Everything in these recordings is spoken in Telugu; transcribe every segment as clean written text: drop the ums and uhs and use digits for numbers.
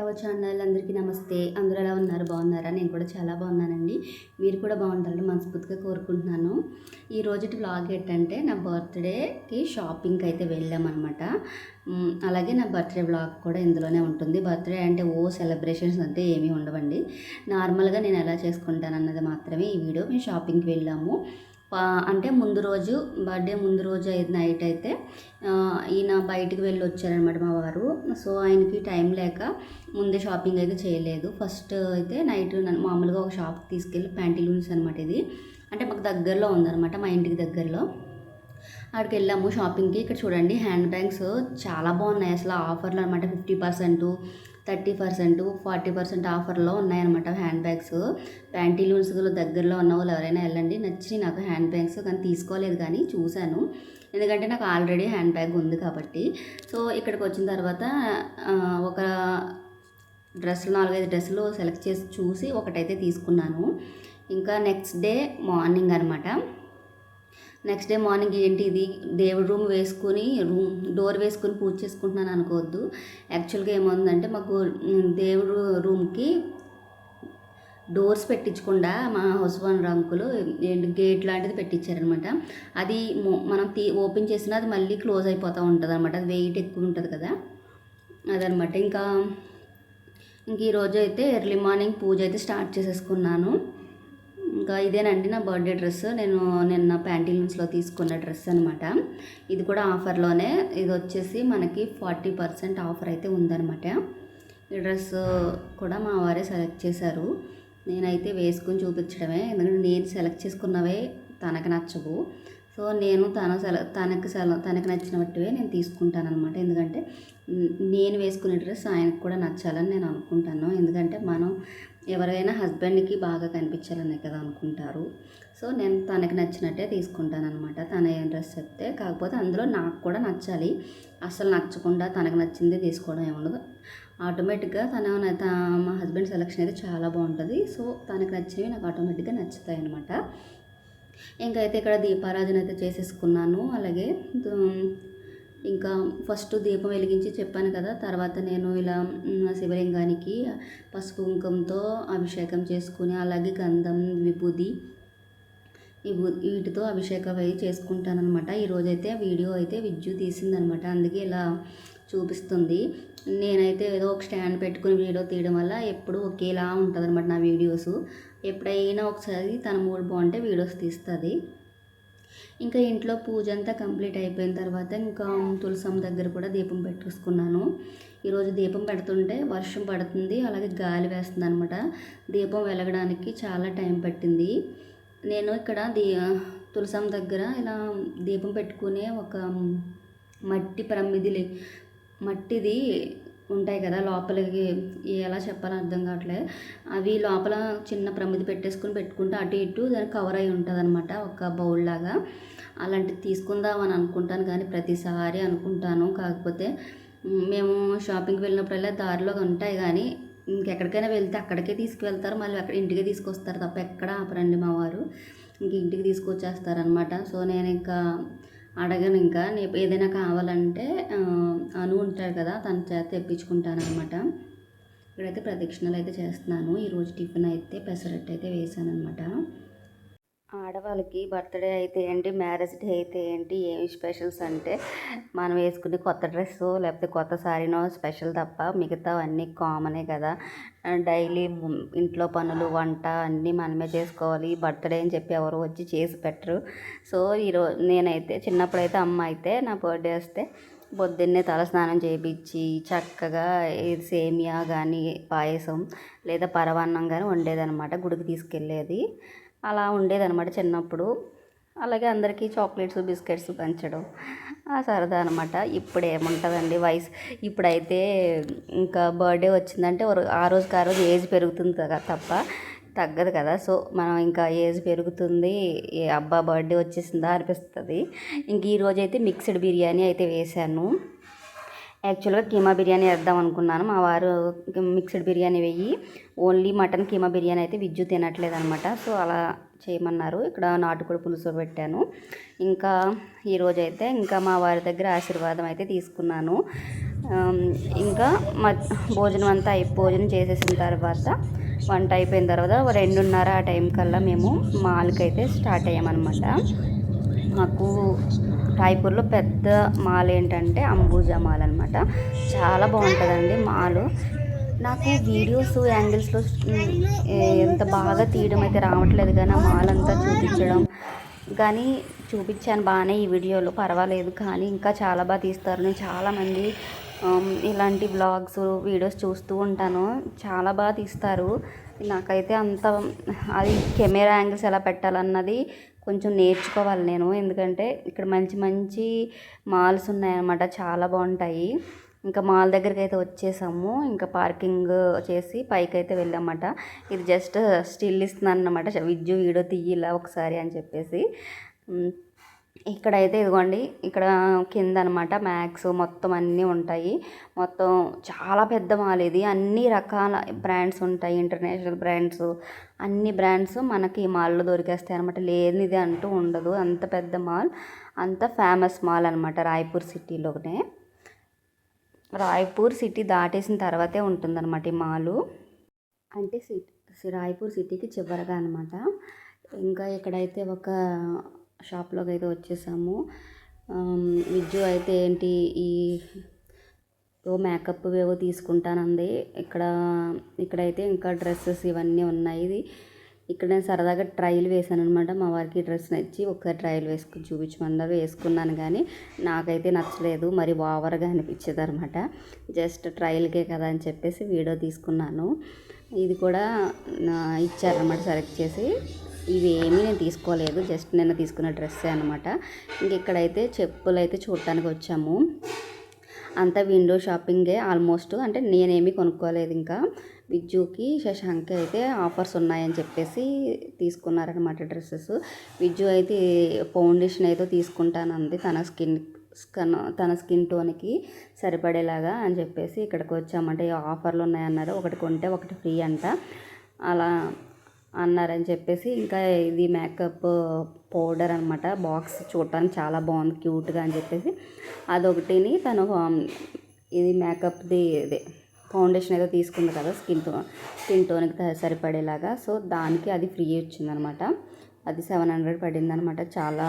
Our channel. అందరికీ నమస్తే. అందరూ ఎలా ఉన్నారు? బాగున్నారా? నేను కూడా చాలా బాగున్నానండి. మీరు కూడా బాగుంటారని మనస్ఫూర్తిగా కోరుకుంటున్నాను. ఈ రోజుటి వ్లాగ్ ఏంటంటే నా బర్త్డేకి షాపింగ్కి అయితే వెళ్ళామన్నమాట. అలాగే నా బర్త్డే వ్లాగ్ కూడా ఇందులోనే ఉంటుంది. బర్త్డే అంటే సెలబ్రేషన్స్ అంటే ఏమీ ఉండవండి. నార్మల్గా నేను ఎలా చేసుకుంటాను అన్నది మాత్రమే ఈ వీడియో. మేము షాపింగ్కి వెళ్ళాము. అంటే ముందు రోజు బర్త్డే ముందు రోజు నైట్ అయితే ఈయన బయటికి వెళ్ళి వచ్చారనమాట మా వారు. సో ఆయనకి టైం లేక ముందే షాపింగ్ అయితే చేయలేదు. ఫస్ట్ అయితే నైట్ మామూలుగా ఒక షాప్కి తీసుకెళ్ళి ప్యాంటీలూన్స్ అనమాట. ఇది అంటే మాకు దగ్గరలో ఉందన్నమాట, మా ఇంటికి దగ్గరలో. అక్కడికి వెళ్ళాము షాపింగ్కి. ఇక్కడ చూడండి హ్యాండ్ బ్యాగ్స్ చాలా బాగున్నాయి అసలు. ఆఫర్లు అనమాట, 50%, 30%, 40% ఆఫర్లో ఉన్నాయన్నమాట హ్యాండ్ బ్యాగ్స్. ప్యాంటీలూన్స్ దగ్గరలో ఉన్న వాళ్ళు ఎవరైనా వెళ్ళండి. నచ్చి నాకు హ్యాండ్ బ్యాగ్స్, కానీ తీసుకోలేదు, కానీ చూశాను ఎందుకంటే నాకు ఆల్రెడీ హ్యాండ్ బ్యాగ్ ఉంది కాబట్టి. సో ఇక్కడికి వచ్చిన తర్వాత ఒక డ్రెస్సులు 4-5 డ్రెస్సులు సెలెక్ట్ చేసి చూసి ఒకటైతే తీసుకున్నాను. ఇంకా నెక్స్ట్ డే మార్నింగ్ అనమాట. నెక్స్ట్ డే మార్నింగ్ ఏంటి ఇది, దేవుడి రూమ్ వేసుకుని డోర్ వేసుకుని పూజ చేసుకుంటున్నాను అనుకోవద్దు. యాక్చువల్గా ఏముందంటే మాకు దేవుడు రూమ్కి డోర్స్ పెట్టించకుండా మా హస్బెండ్ అంకులు గేట్ లాంటిది పెట్టించారనమాట. అది మనం ఓపెన్ చేసినా అది మళ్ళీ క్లోజ్ అయిపోతూ ఉంటుంది అనమాట. అది వెయిట్ ఎక్కువ ఉంటుంది కదా, అదనమాట. ఇంకా ఈరోజు అయితే ఎర్లీ మార్నింగ్ పూజ అయితే స్టార్ట్ చేసేసుకున్నాను. ఇంకా ఇదేనండి నా బర్త్డే డ్రెస్. నేను నిన్న ప్యాంటీలూన్స్లో తీసుకున్న డ్రెస్ అనమాట. ఇది కూడా ఆఫర్లోనే. ఇది వచ్చేసి మనకి 40% ఆఫర్ అయితే ఉందన్నమాట. ఈ డ్రెస్ కూడా మా వారే సెలెక్ట్ చేశారు. నేనైతే వేసుకుని చూపించడమే, ఎందుకంటే నేను సెలెక్ట్ చేసుకున్నవే తనకు నచ్చవు. సో నేను తనకు నచ్చినట్టువే నేను తీసుకుంటాను అనమాట. ఎందుకంటే నేను వేసుకునే డ్రెస్ ఆయనకు కూడా నచ్చాలని నేను అనుకుంటాను. ఎందుకంటే మనం ఎవరైనా హస్బెండ్కి బాగా కనిపించాలనే కదా అనుకుంటారు. సో నేను తనకి నచ్చినట్టే తీసుకుంటాను అనమాట. తన ఏం డ్రెస్ చెప్తే, కాకపోతే అందులో నాకు కూడా నచ్చాలి. అసలు నచ్చకుండా తనకు నచ్చింది తీసుకోవడం ఏముండదు. ఆటోమేటిక్గా మా హస్బెండ్ సెలెక్షన్ అయితే చాలా బాగుంటుంది. సో తనకు నచ్చినవి నాకు ఆటోమేటిక్గా నచ్చుతాయి అనమాట. ఇంకైతే ఇక్కడ దీపారాధన అయితే చేసేసుకున్నాను. అలాగే ఇంకా ఫస్ట్ దీపం వెలిగించి చెప్పాను కదా, తర్వాత నేను ఇలా శివలింగానికి పసుపు కుంకంతో అభిషేకం చేసుకుని, అలాగే గంధం, విభూది వీటితో అభిషేకం అవి చేసుకుంటానమాట. ఈరోజైతే వీడియో అయితే విద్యు తీసిందనమాట, అందుకే ఇలా చూపిస్తుంది. నేనైతే ఏదో ఒక స్టాండ్ పెట్టుకుని వీడియో తీయడం వల్ల ఎప్పుడు ఒకేలా ఉంటుంది అనమాట నా వీడియోస్. ఎప్పుడైనా ఒకసారి తన మూడ్ బాగుంటే వీడియోస్ తీస్తుంది. ఇంకా ఇంట్లో పూజ అంతా కంప్లీట్ అయిపోయిన తర్వాత ఇంకా తులసమ్మ దగ్గర కూడా దీపం పెట్టేసుకున్నాను. ఈరోజు దీపం పెడుతుంటే వర్షం పడుతుంది, అలాగే గాలి వేస్తుంది అనమాట. దీపం వెలగడానికి చాలా టైం పట్టింది. నేను ఇక్కడ తులసమ్మ దగ్గర ఇలా దీపం పెట్టుకునే ఒక మట్టిది ఉంటాయి కదా, లోపలికి ఎలా చెప్పాలో అర్థం కావట్లేదు. అవి లోపల చిన్న ప్రమిది పెట్టుకుంటే అటు ఇటు దానికి కవర్ అయి ఉంటుంది అనమాట, ఒక బౌల్ లాగా. అలాంటిది తీసుకుందామని అనుకుంటాను, కానీ ప్రతిసారి అనుకుంటాను. కాకపోతే మేము షాపింగ్కి వెళ్ళినప్పుడల్లా దారిలో ఉంటాయి, కానీ ఇంకెక్కడికైనా వెళ్తే అక్కడికే తీసుకువెళ్తారు, మళ్ళీ అక్కడ ఇంటికే తీసుకొస్తారు తప్ప ఎక్కడ ఆపరండి మా వారు. ఇంటికి తీసుకొచ్చేస్తారనమాట. సో నేను ఇంకా అడగను. ఇంకా ఏదైనా కావాలంటే అను ఉంటాడు కదా, తన చేత తెప్పించుకుంటాను అనమాట. ఇక్కడైతే ప్రదక్షిణలు అయితే చేస్తున్నాను. ఈరోజు టిఫిన్ అయితే పెసరట్టు అయితే వేసాను అనమాట. ఆడవాళ్ళకి బర్త్డే అయితే ఏంటి, మ్యారేజ్ డే అయితే ఏంటి, ఏమి స్పెషల్స్ అంటే మనం వేసుకునే కొత్త డ్రెస్సు లేకపోతే కొత్త శారీనో స్పెషల్ తప్ప మిగతావన్నీ కామనే కదా. డైలీ ఇంట్లో పనులు, వంట అన్నీ మనమే చేసుకోవాలి. బర్త్డే అని చెప్పి ఎవరు వచ్చి చేసి పెట్టరు. సో ఈరోజు నేనైతే చిన్నప్పుడైతే అమ్మ అయితే నా బర్త్డే వస్తే పొద్దున్నే తలస్నానం చేయించి చక్కగా సేమియా కానీ, పాయసం లేదా పరవాన్నం కానీ వండేదనమాట. గుడికి తీసుకెళ్ళేది. అలా ఉండేదన్నమాట చిన్నప్పుడు. అలాగే అందరికీ చాక్లెట్స్, బిస్కెట్స్ పంచడం ఆ సరదా అనమాట. ఇప్పుడు ఏముంటుందండి వయసు. ఇప్పుడైతే ఇంకా బర్త్డే వచ్చిందంటే ఆ రోజు ఏజ్ పెరుగుతుంది తప్ప తగ్గదు కదా. సో మనం ఇంకా ఏజ్ పెరుగుతుంది, అబ్బా బర్త్డే వచ్చేసిందా అనిపిస్తుంది. ఇంక ఈరోజు అయితే మిక్స్డ్ బిర్యానీ అయితే వేశాను. యాక్చువల్గా కీమా బిర్యానీ వేద్దాం అనుకున్నాను. మా వారు మిక్స్డ్ బిర్యానీ వేయి, ఓన్లీ మటన్ కీమా బిర్యానీ అయితే విద్యు తినట్లేదు అనమాట. సో అలా చేయమన్నారు. ఇక్కడ నాటుకోడి పులుసు పెట్టాను. ఇంకా ఈరోజైతే ఇంకా మా వారి దగ్గర ఆశీర్వాదం అయితే తీసుకున్నాను. ఇంకా భోజనం అంతా భోజనం చేసేసిన తర్వాత వంట అయిపోయిన తర్వాత 2:30 ఆ టైం కల్లా మేము మాల్కి అయితే స్టార్ట్ అయ్యామన్నమాట. మాకు రాయ్పూర్లో పెద్ద మాల్ ఏంటంటే అంబూజా మాల్ అనమాట. చాలా బాగుంటుందండి మాల్. నాకు వీడియోస్ యాంగిల్స్లో ఎంత బాగా తీయడం అయితే రావట్లేదు, కానీ ఆ మాల్ అంతా చూపించడం కానీ చూపించాను బాగానే ఈ వీడియోలో, పర్వాలేదు. కానీ ఇంకా చాలా బాగా తీస్తారు. నేను చాలామంది ఇలాంటి బ్లాగ్స్ వీడియోస్ చూస్తూ ఉంటాను, చాలా బాగా తీస్తారు. నాకైతే అంత అది కెమెరా యాంగిల్స్ ఎలా పెట్టాలన్నది కొంచెం నేర్చుకోవాలి నేను, ఎందుకంటే ఇక్కడ మంచి మంచి మాల్స్ ఉన్నాయన్నమాట, చాలా బాగుంటాయి. ఇంకా మాల్ దగ్గరికి అయితే వచ్చేసాము. ఇంకా పార్కింగ్ చేసి పైకి అయితే వెళ్ళామన్నమాట. ఇది జస్ట్ స్టిల్ ఇస్తున్నాను అన్నమాట, విద్యు వీడియో తీయలా ఒకసారి అని చెప్పేసి. ఇక్కడైతే ఇదిగోండి, ఇక్కడ కింద అనమాట మ్యాక్స్ మొత్తం అన్నీ ఉంటాయి. మొత్తం చాలా పెద్ద మాల్ ఇది, అన్ని రకాల బ్రాండ్స్ ఉంటాయి, ఇంటర్నేషనల్ బ్రాండ్స్, అన్ని బ్రాండ్స్ మనకి ఈ మాల్లో దొరికేస్తాయి అనమాట. లేనిది అంటూ ఉండదు, అంత పెద్ద మాల్, అంత ఫేమస్ మాల్ అనమాట రాయ్పూర్ సిటీలోనే. రాయ్పూర్ సిటీ దాటేసిన తర్వాతే ఉంటుందన్నమాట ఈ మాలు, అంటే రాయ్పూర్ సిటీకి చివరగా అనమాట. ఇంకా ఇక్కడైతే ఒక షాప్లోకి అయితే వచ్చేసాము. విజ్జు అయితే ఏంటి ఈ మేకప్ ఏవో తీసుకుంటానంది. ఇక్కడైతే ఇంకా డ్రెస్సెస్ ఇవన్నీ ఉన్నాయి. ఇక్కడ నేను సరదాగా ట్రయల్ వేసాను అనమాట. మా వారికి డ్రెస్ నచ్చి ఒకసారి ట్రయల్ వేసుకుని చూపించమన్నారు, వేసుకున్నాను. కానీ నాకైతే నచ్చలేదు, మరి ఓవర్గా అనిపించేది అనమాట. జస్ట్ ట్రయల్కే కదా అని చెప్పేసి వీడియో తీసుకున్నాను. ఇది కూడా ఇచ్చారనమాట సెలెక్ట్ చేసి. ఇవి ఏమీ నేను తీసుకోలేదు, జస్ట్ నిన్న తీసుకున్న డ్రెస్సే అనమాట. ఇంక ఇక్కడైతే చెప్పులు అయితే చూడటానికి వచ్చాము. అంతా విండో షాపింగే ఆల్మోస్ట్, అంటే నేనేమీ కొనుక్కోలేదు. ఇంకా విజ్జుకి శశాంక్ అయితే ఆఫర్స్ ఉన్నాయని చెప్పేసి తీసుకున్నారనమాట డ్రెస్సెస్. విజ్జు అయితే ఫౌండేషన్ అయితే తీసుకుంటానంది తన స్కిన్ టోన్కి సరిపడేలాగా అని చెప్పేసి ఇక్కడికి వచ్చామంటే ఆఫర్లు ఉన్నాయన్నారు, ఒకటి కొంటే ఒకటి ఫ్రీ అంట అలా అన్నారని చెప్పేసి. ఇంకా ఇది మేకప్ పౌడర్ అనమాట, బాక్స్ చూడటానికి చాలా బాగుంది క్యూట్గా అని చెప్పేసి అదొకటిని తను ఇది మేకప్ది ఇదే ఫౌండేషన్ ఏదో తీసుకుంది కదా స్కిన్ టోన్కి సరిపడేలాగా, సో దానికి అది ఫ్రీ వచ్చిందనమాట. అది 700 పడింది అనమాట. చాలా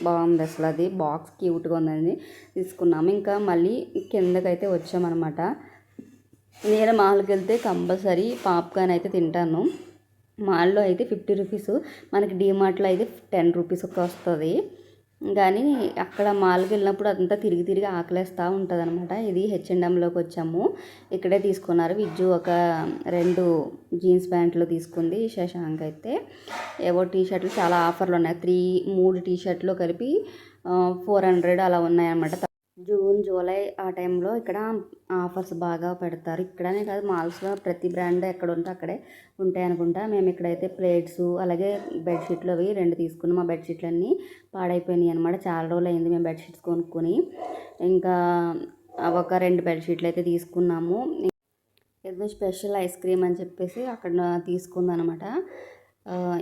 బాగుంది అసలు, అది బాక్స్ క్యూట్గా ఉందని తీసుకున్నాము. ఇంకా మళ్ళీ కిందకైతే వచ్చామన్నమాట. నేను మాల్కి వెళ్తే కంపల్సరీ పాప్కార్న్ అయితే తింటాను. మాల్లో అయితే 50 రూపీస్, మనకి డీమార్ట్లో అయితే 10 రూపీస్ వస్తుంది. కానీ అక్కడ మాల్కి వెళ్ళినప్పుడు అదంతా తిరిగి ఆకలేస్తూ ఉంటుంది అనమాట. ఇది H&Mలోకి వచ్చాము, ఇక్కడే తీసుకున్నారు. విజ్జు ఒక 2 జీన్స్ ప్యాంట్లు తీసుకుంది. శశాంక్ అయితే ఏవో టీషర్ట్లు చాలా ఆఫర్లు ఉన్నాయి, 3 టీషర్ట్లు కలిపి 400 అలా ఉన్నాయన్నమాట. జూన్ జూలై ఆ టైంలో ఇక్కడ ఆఫర్స్ బాగా పెడతారు. ఇక్కడనే కాదు, మాల్స్లో ప్రతి బ్రాండ్ ఎక్కడ ఉంటే అక్కడే ఉంటాయి అనుకుంటా. మేము ఇక్కడైతే ప్లేట్స్ అలాగే బెడ్షీట్లు అవి 2 తీసుకున్నాం. మా బెడ్షీట్లు అన్నీ పాడైపోయినాయి అనమాట, చాలా రోజులు అయింది మేము బెడ్షీట్స్ కొనుక్కొని. ఇంకా ఒక 2 బెడ్షీట్లు అయితే తీసుకున్నాము. ఏదో స్పెషల్ ఐస్ క్రీమ్ అని చెప్పేసి అక్కడ తీసుకుందనమాట.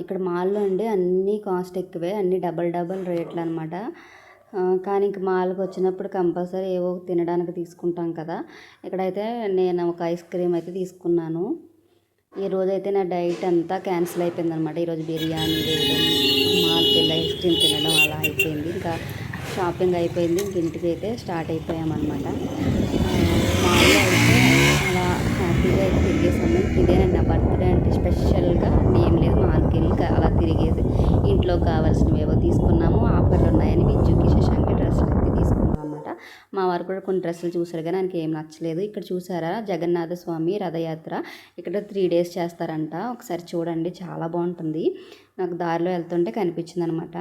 ఇక్కడ మాల్లో అండి అన్నీ కాస్ట్ ఎక్కువే, అన్నీ డబల్ రేట్లు అనమాట. కానీ ఇంక మాల్కి వచ్చినప్పుడు కంపల్సరీ ఏవో తినడానికి తీసుకుంటాం కదా. ఇక్కడైతే నేను ఒక ఐస్ క్రీమ్ అయితే తీసుకున్నాను. ఈరోజైతే నా డైట్ అంతా క్యాన్సిల్ అయిపోయిందనమాట. ఈరోజు బిర్యానీ వేయడం, మాల్కి వెళ్ళి ఐస్ క్రీమ్ తినడం అలా అయిపోయింది. ఇంకా షాపింగ్ అయిపోయింది, ఇంక ఇంటికి అయితే స్టార్ట్ అయిపోయామన్నమాట. మాల్లో అయితే అలా హ్యాపీగా అయితే తిరిగేసాము. ఇదేనండి నా బర్త్డే అంటే స్పెషల్గా ఏం లేదు, మాల్కి వెళ్ళి అలా తిరిగేది. ఇంట్లో కావాల్సినవి ఏవో తీసుకున్నాము, ఆఫర్లు ఉన్నాయని విజ్జుకి శశాంక్ డ్రెస్సులు అయితే తీసుకున్నాం అనమాట. మా వారు కూడా కొన్ని డ్రెస్సులు చూసారు కానీ ఆయనకి ఏం నచ్చలేదు. ఇక్కడ చూసారా జగన్నాథ స్వామి రథయాత్ర, ఇక్కడ 3 days చేస్తారంట. ఒకసారి చూడండి, చాలా బాగుంటుంది. నాకు దారిలో వెళ్తుంటే కనిపించింది అనమాట.